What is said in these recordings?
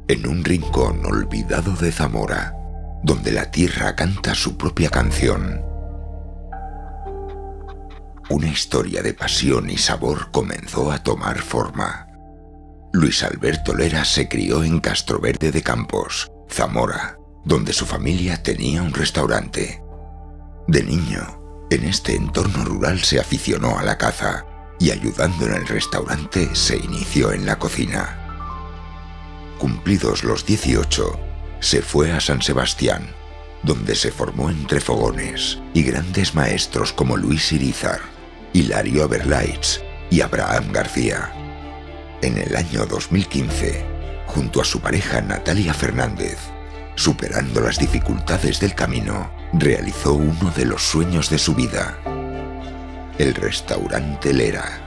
en un rincón olvidado de Zamora, donde la tierra canta su propia canción. Una historia de pasión y sabor comenzó a tomar forma. Luis Alberto Lera se crió en Castroverde de Campos, Zamora, donde su familia tenía un restaurante. De niño, en este entorno rural se aficionó a la caza y ayudando en el restaurante se inició en la cocina. Cumplidos los 18, se fue a San Sebastián, donde se formó entre fogones y grandes maestros como Luis Irízar, Hilario Aberlaitz y Abraham García. En el año 2015, junto a su pareja Natalia Fernández, superando las dificultades del camino, realizó uno de los sueños de su vida: el restaurante Lera.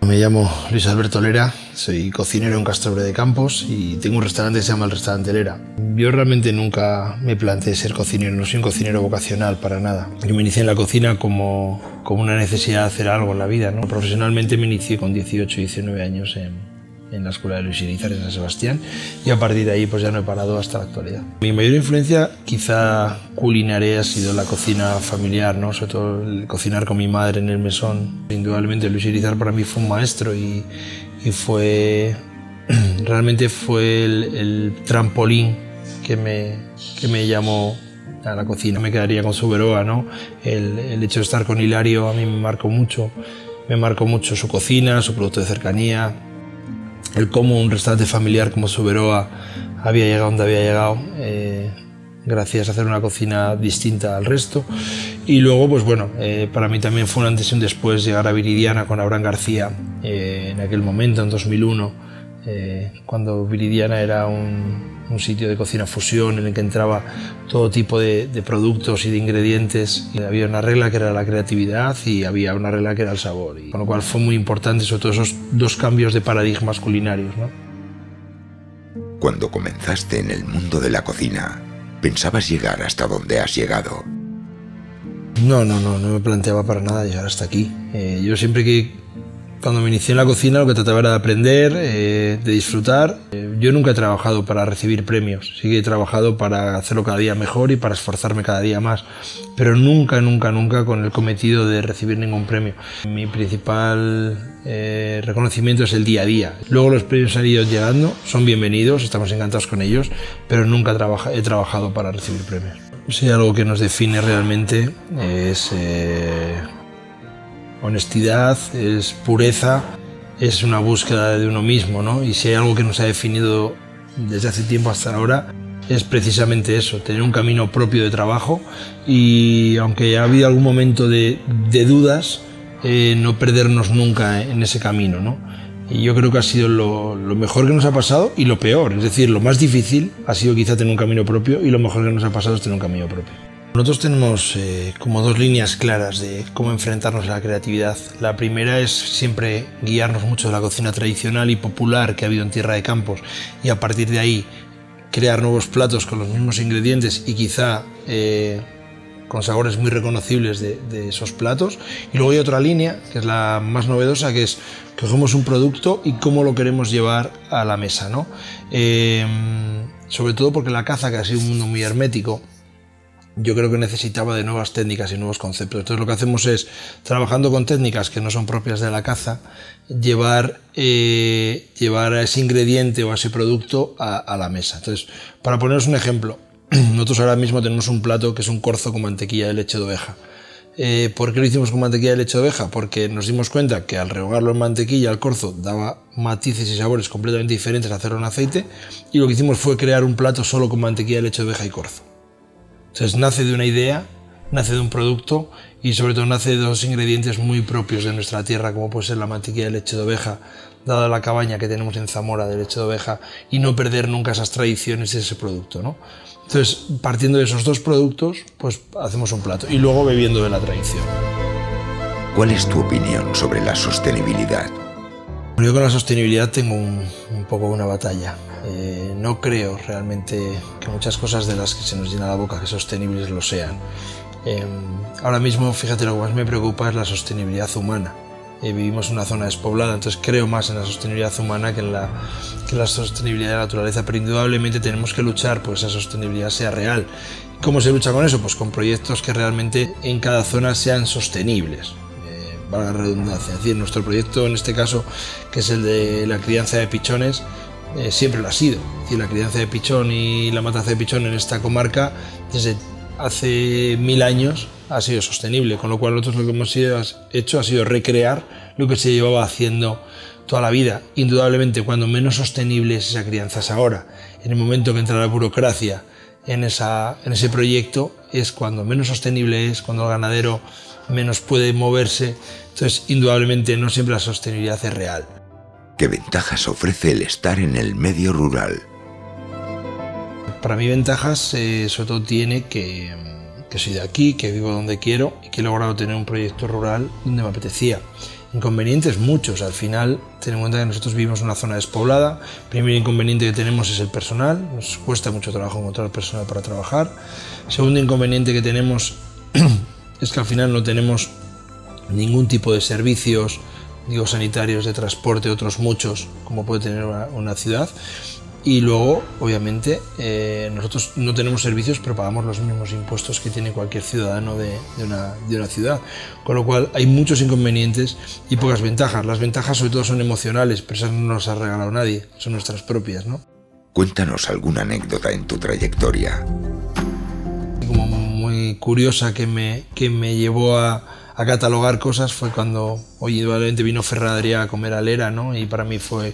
Me llamo Luis Alberto Lera, soy cocinero en Castroverde de Campos y tengo un restaurante que se llama el Restaurante Lera. Yo realmente nunca me planteé ser cocinero, no soy un cocinero vocacional para nada. Yo me inicié en la cocina como una necesidad de hacer algo en la vida, ¿no? Profesionalmente me inicié con 18 y 19 años en la escuela de Luis Irízar en San Sebastián y a partir de ahí pues ya no he parado hasta la actualidad. Mi mayor influencia quizá culinaria ha sido la cocina familiar, ¿no? Sobre todo el cocinar con mi madre en el mesón. Indudablemente Luis Irízar para mí fue un maestro y fue realmente fue el trampolín que me llamó a la cocina. Me quedaría con Suberoa, ¿no? El hecho de estar con Hilario a mí me marcó mucho su cocina, su producto de cercanía, el cómo un restaurante familiar como Suberoa había llegado donde había llegado gracias a hacer una cocina distinta al resto. Y luego, pues bueno, para mí también fue un antes y un después llegar a Viridiana con Abraham García en aquel momento, en 2001, cuando Viridiana era un sitio de cocina fusión en el que entraba todo tipo de productos y de ingredientes. Y había una regla que era la creatividad y había una regla que era el sabor. Y con lo cual fue muy importante, sobre todo esos dos cambios de paradigmas culinarios, ¿no? Cuando comenzaste en el mundo de la cocina, ¿pensabas llegar hasta donde has llegado? No me planteaba para nada llegar hasta aquí. Yo siempre cuando me inicié en la cocina lo que trataba era de aprender, de disfrutar. Yo nunca he trabajado para recibir premios, sí que he trabajado para hacerlo cada día mejor y para esforzarme cada día más, pero nunca con el cometido de recibir ningún premio. Mi principal reconocimiento es el día a día. Luego los premios han ido llegando, son bienvenidos, estamos encantados con ellos, pero nunca he trabajado para recibir premios. Si hay algo que nos define realmente es honestidad, es pureza, es una búsqueda de uno mismo, ¿no? Y si hay algo que nos ha definido desde hace tiempo hasta ahora es precisamente eso, tener un camino propio de trabajo y aunque ha habido algún momento de dudas, no perdernos nunca en ese camino, ¿no? Y yo creo que ha sido lo mejor que nos ha pasado y lo peor, es decir, lo más difícil ha sido quizá tener un camino propio y lo mejor que nos ha pasado es tener un camino propio. Nosotros tenemos como dos líneas claras de cómo enfrentarnos a la creatividad. La primera es siempre guiarnos mucho de la cocina tradicional y popular que ha habido en Tierra de Campos y a partir de ahí crear nuevos platos con los mismos ingredientes y quizá con sabores muy reconocibles de esos platos. Y luego hay otra línea, que es la más novedosa, que es que cogemos un producto y cómo lo queremos llevar a la mesa, ¿no? Sobre todo porque la caza, que ha sido un mundo muy hermético, yo creo que necesitaba de nuevas técnicas y nuevos conceptos. Entonces lo que hacemos es, trabajando con técnicas que no son propias de la caza, llevar a ese ingrediente o a ese producto a la mesa. Entonces, para poneros un ejemplo, nosotros ahora mismo tenemos un plato que es un corzo con mantequilla de leche de oveja. ¿Por qué lo hicimos con mantequilla de leche de oveja? Porque nos dimos cuenta que al rehogarlo en mantequilla al corzo daba matices y sabores completamente diferentes a hacerlo en aceite, y lo que hicimos fue crear un plato solo con mantequilla de leche de oveja y corzo. Entonces nace de una idea nace de un producto y sobre todo nace de dos ingredientes muy propios de nuestra tierra, como puede ser la mantequilla de leche de oveja, dada la cabaña que tenemos en Zamora de leche de oveja, y no perder nunca esas tradiciones de ese producto, ¿no? Entonces, partiendo de esos dos productos, pues hacemos un plato y luego bebiendo de la tradición. ¿Cuál es tu opinión sobre la sostenibilidad? Yo con la sostenibilidad tengo un poco una batalla. No creo realmente que muchas cosas de las que se nos llena la boca que sostenibles lo sean. Ahora mismo, fíjate, lo que más me preocupa es la sostenibilidad humana. Vivimos en una zona despoblada, entonces creo más en la sostenibilidad humana que en la sostenibilidad de la naturaleza, pero indudablemente tenemos que luchar por que esa sostenibilidad sea real. ¿Cómo se lucha con eso? Pues con proyectos que realmente en cada zona sean sostenibles. Valga la redundancia, es decir, nuestro proyecto en este caso, que es el de la crianza de pichones, siempre lo ha sido. Es decir, la crianza de pichón y la matanza de pichón en esta comarca desde hace 1000 años ha sido sostenible, con lo cual nosotros lo que hemos hecho ha sido recrear lo que se llevaba haciendo toda la vida. Indudablemente, cuando menos sostenible es esa crianza es ahora. En el momento que entra la burocracia en ese proyecto es cuando menos sostenible es, cuando el ganadero menos puede moverse. Entonces, indudablemente, no siempre la sostenibilidad es real. ¿Qué ventajas ofrece el estar en el medio rural? Para mí ventajas sobre todo tiene que soy de aquí, que vivo donde quiero y que he logrado tener un proyecto rural donde me apetecía. Inconvenientes muchos, al final ten en cuenta que nosotros vivimos en una zona despoblada. El primer inconveniente que tenemos es el personal, nos cuesta mucho trabajo encontrar personal para trabajar. Segundo inconveniente que tenemos es que al final no tenemos ningún tipo de servicios, digo, sanitarios, de transporte, otros muchos, como puede tener una ciudad. Y luego, obviamente, nosotros no tenemos servicios, pero pagamos los mismos impuestos que tiene cualquier ciudadano de una ciudad. Con lo cual, hay muchos inconvenientes y pocas ventajas. Las ventajas, sobre todo, son emocionales, pero esas no nos ha regalado nadie, son nuestras propias, ¿no? Cuéntanos alguna anécdota en tu trayectoria. Como muy curiosa que me llevó a catalogar cosas fue cuando, indudablemente, vino Ferran Adrià a comer a Lera, ¿no? Y para mí fue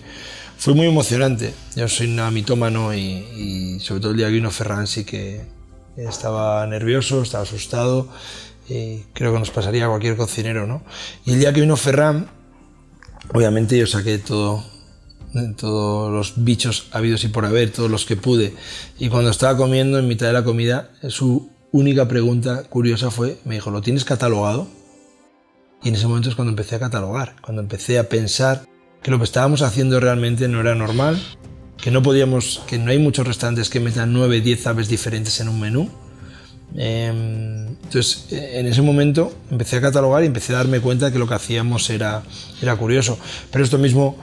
muy emocionante. Yo soy un mitómano y sobre todo el día que vino Ferran sí que estaba nervioso, estaba asustado, y creo que nos pasaría a cualquier cocinero, ¿no? Y el día que vino Ferran, obviamente yo saqué todos los bichos habidos y por haber, todos los que pude, y cuando estaba comiendo, en mitad de la comida, su única pregunta curiosa fue, me dijo, ¿lo tienes catalogado? Y en ese momento es cuando empecé a catalogar, cuando empecé a pensar que lo que estábamos haciendo realmente no era normal, que no hay muchos restaurantes que metan 9, 10 aves diferentes en un menú. Entonces, en ese momento empecé a catalogar y empecé a darme cuenta de que lo que hacíamos era curioso. Pero esto mismo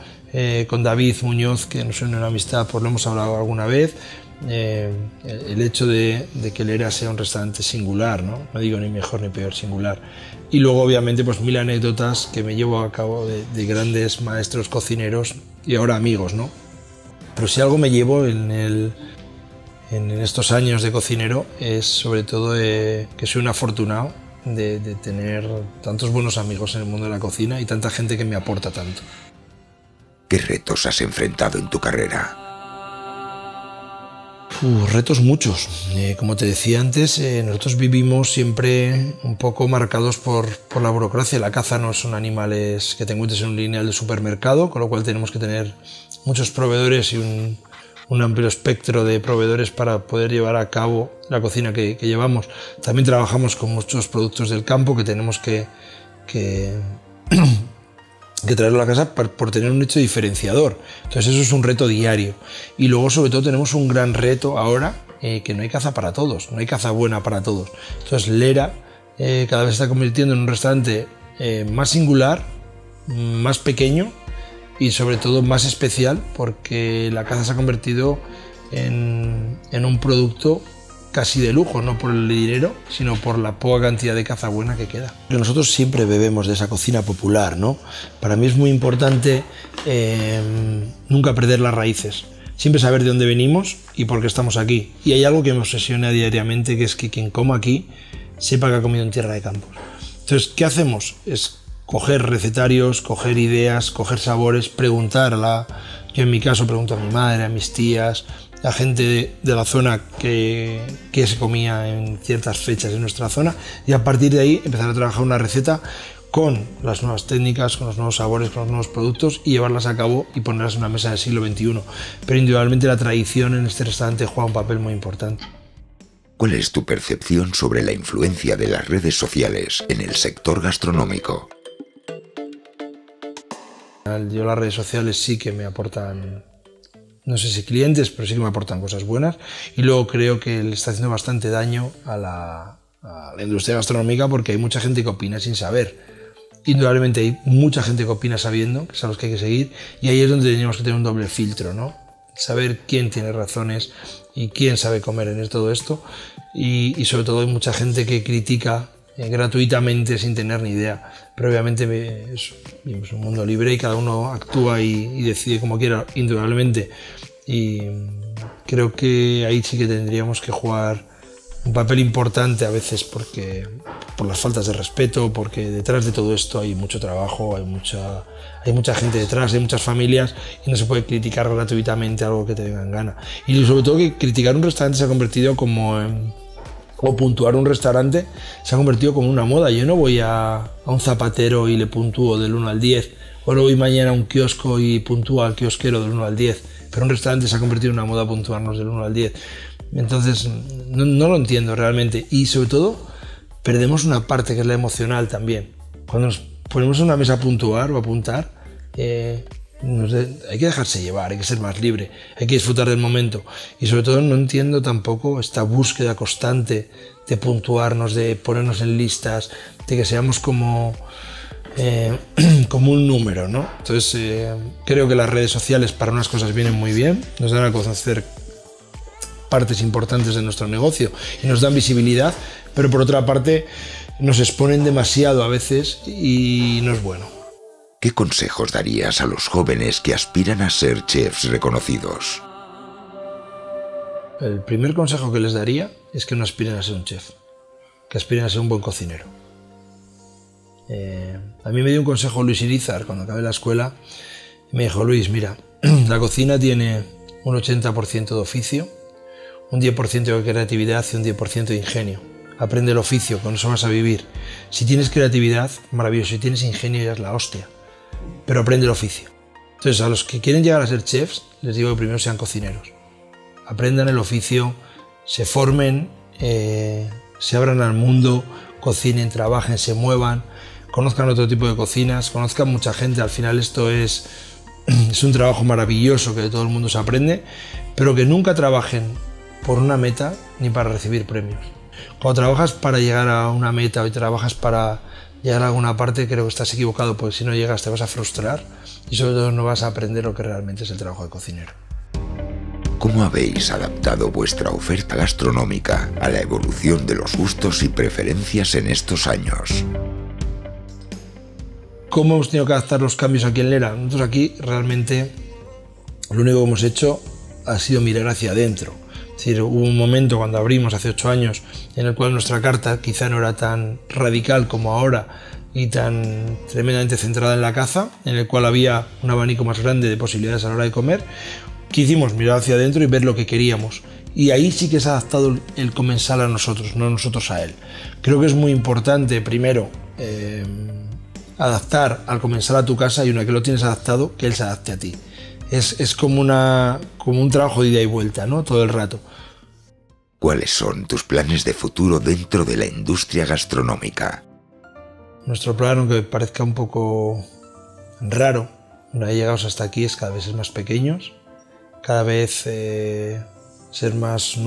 con David Muñoz, que nos une una amistad, pues lo hemos hablado alguna vez. El hecho de que Lera sea un restaurante singular, no digo ni mejor ni peor, singular. Y luego obviamente pues 1000 anécdotas que me llevo a cabo de grandes maestros cocineros y ahora amigos, ¿no? Pero si algo me llevo en estos años de cocinero es sobre todo que soy un afortunado de tener tantos buenos amigos en el mundo de la cocina y tanta gente que me aporta tanto. ¿Qué retos has enfrentado en tu carrera? Retos muchos. Como te decía antes, nosotros vivimos siempre un poco marcados por la burocracia. La caza no son animales que te encuentres en un lineal de supermercado, con lo cual tenemos que tener muchos proveedores y un amplio espectro de proveedores para poder llevar a cabo la cocina que llevamos. También trabajamos con muchos productos del campo que tenemos que traerlo a la casa por tener un hecho diferenciador. Entonces eso es un reto diario. Y luego sobre todo tenemos un gran reto ahora, que no hay caza para todos, no hay caza buena para todos. Entonces Lera cada vez se está convirtiendo en un restaurante más singular, más pequeño y sobre todo más especial, porque la caza se ha convertido en un producto casi de lujo, no por el dinero, sino por la poca cantidad de caza buena que queda. Nosotros siempre bebemos de esa cocina popular, ¿no? Para mí es muy importante nunca perder las raíces, siempre saber de dónde venimos y por qué estamos aquí. Y hay algo que me obsesiona diariamente, que es que quien coma aquí sepa que ha comido en tierra de campos. Entonces, ¿qué hacemos? Es coger recetarios, coger ideas, coger sabores, preguntar a Yo en mi caso pregunto a mi madre, a mis tías, a gente de la zona que se comía en ciertas fechas en nuestra zona, y a partir de ahí empezar a trabajar una receta con las nuevas técnicas, con los nuevos sabores, con los nuevos productos y llevarlas a cabo y ponerlas en una mesa del siglo XXI. Pero indudablemente la tradición en este restaurante juega un papel muy importante. ¿Cuál es tu percepción sobre la influencia de las redes sociales en el sector gastronómico? Yo las redes sociales sí que me aportan, no sé si clientes, pero sí que me aportan cosas buenas, y luego creo que le está haciendo bastante daño a la industria gastronómica, porque hay mucha gente que opina sin saber. Indudablemente hay mucha gente que opina sabiendo, que son los que hay que seguir, y ahí es donde tenemos que tener un doble filtro, ¿no? Saber quién tiene razones y quién sabe comer en todo esto, y sobre todo hay mucha gente que critica gratuitamente sin tener ni idea, pero obviamente es un mundo libre y cada uno actúa y decide como quiera, indudablemente, y creo que ahí sí que tendríamos que jugar un papel importante a veces, porque por las faltas de respeto, porque detrás de todo esto hay mucho trabajo, hay mucha gente detrás, hay muchas familias, y no se puede criticar gratuitamente algo que te venga en gana. Y sobre todo que criticar un restaurante se ha convertido o puntuar un restaurante se ha convertido como una moda. Yo no voy a un zapatero y le puntúo del 1 al 10, o no voy mañana a un kiosco y puntúo al kiosquero del 1 al 10, pero un restaurante se ha convertido en una moda puntuarnos del 1 al 10. Entonces no lo entiendo realmente, y sobre todo perdemos una parte que es la emocional también. Cuando nos ponemos en una mesa a puntuar o a apuntar, hay que dejarse llevar, hay que ser más libre, hay que disfrutar del momento, y sobre todo no entiendo tampoco esta búsqueda constante de puntuarnos, de ponernos en listas, de que seamos como un número, ¿no? Entonces creo que las redes sociales para unas cosas vienen muy bien, nos dan a conocer partes importantes de nuestro negocio y nos dan visibilidad, pero por otra parte nos exponen demasiado a veces y no es bueno. ¿Qué consejos darías a los jóvenes que aspiran a ser chefs reconocidos? El primer consejo que les daría es que no aspiren a ser un chef, que aspiren a ser un buen cocinero. A mí me dio un consejo Luis Irizar cuando acabé la escuela. Me dijo: Luis, mira, la cocina tiene un 80% de oficio, un 10% de creatividad y un 10% de ingenio. Aprende el oficio, con eso vas a vivir. Si tienes creatividad, maravilloso. Si tienes ingenio, ya es la hostia. Pero aprende el oficio. Entonces, a los que quieren llegar a ser chefs, les digo que primero sean cocineros. Aprendan el oficio, se formen, se abran al mundo, cocinen, trabajen, se muevan, conozcan otro tipo de cocinas, conozcan mucha gente. Al final esto es un trabajo maravilloso que de todo el mundo se aprende, pero que nunca trabajen por una meta ni para recibir premios. Cuando trabajas para llegar a una meta o trabajas para llegar a alguna parte, creo que estás equivocado, porque si no llegas te vas a frustrar y sobre todo no vas a aprender lo que realmente es el trabajo de cocinero. ¿Cómo habéis adaptado vuestra oferta gastronómica a la evolución de los gustos y preferencias en estos años? ¿Cómo hemos tenido que adaptar los cambios aquí en Lera? Nosotros aquí realmente lo único que hemos hecho ha sido mirar hacia adentro. Es decir, hubo un momento cuando abrimos hace 8 años en el cual nuestra carta quizá no era tan radical como ahora y tan tremendamente centrada en la caza, en el cual había un abanico más grande de posibilidades a la hora de comer. ¿Qué hicimos? Mirar hacia adentro y ver lo que queríamos. Y ahí sí que se ha adaptado el comensal a nosotros, no nosotros a él. Creo que es muy importante, primero, adaptar al comensal a tu casa, y una que lo tienes adaptado, que él se adapte a ti. Es como un trabajo de ida y vuelta, ¿no? Todo el rato. ¿Cuáles son tus planes de futuro dentro de la industria gastronómica? Nuestro plan, aunque parezca un poco raro, una vez llegados hasta aquí, es cada vez ser más pequeños, cada vez ser más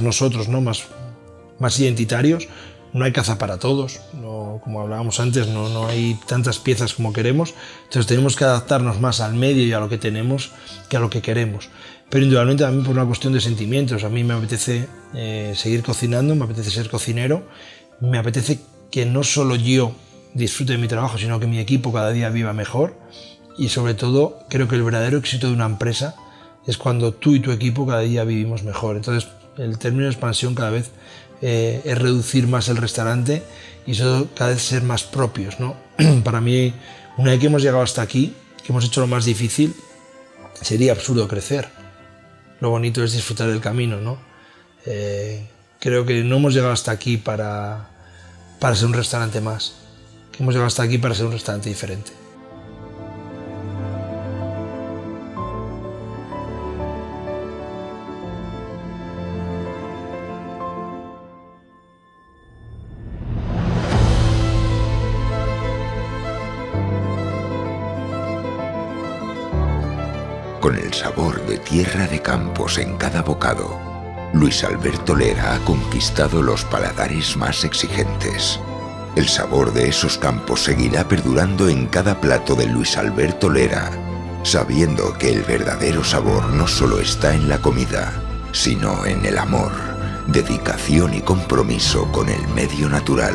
nosotros, ¿no? Más identitarios. No hay caza para todos, no, como hablábamos antes, no hay tantas piezas como queremos, entonces tenemos que adaptarnos más al medio y a lo que tenemos que a lo que queremos. Pero indudablemente también por una cuestión de sentimientos. A mí me apetece seguir cocinando, me apetece ser cocinero, me apetece que no solo yo disfrute de mi trabajo, sino que mi equipo cada día viva mejor, y sobre todo creo que el verdadero éxito de una empresa es cuando tú y tu equipo cada día vivimos mejor. Entonces el término de expansión cada vez es reducir más el restaurante y eso cada vez ser más propios, ¿no? Para mí, una vez que hemos llegado hasta aquí, que hemos hecho lo más difícil, sería absurdo crecer. Lo bonito es disfrutar del camino, ¿no? Creo que no hemos llegado hasta aquí para ser un restaurante más, que hemos llegado hasta aquí para ser un restaurante diferente. Con el sabor de tierra de campos en cada bocado, Luis Alberto Lera ha conquistado los paladares más exigentes. El sabor de esos campos seguirá perdurando en cada plato de Luis Alberto Lera, sabiendo que el verdadero sabor no solo está en la comida, sino en el amor, dedicación y compromiso con el medio natural.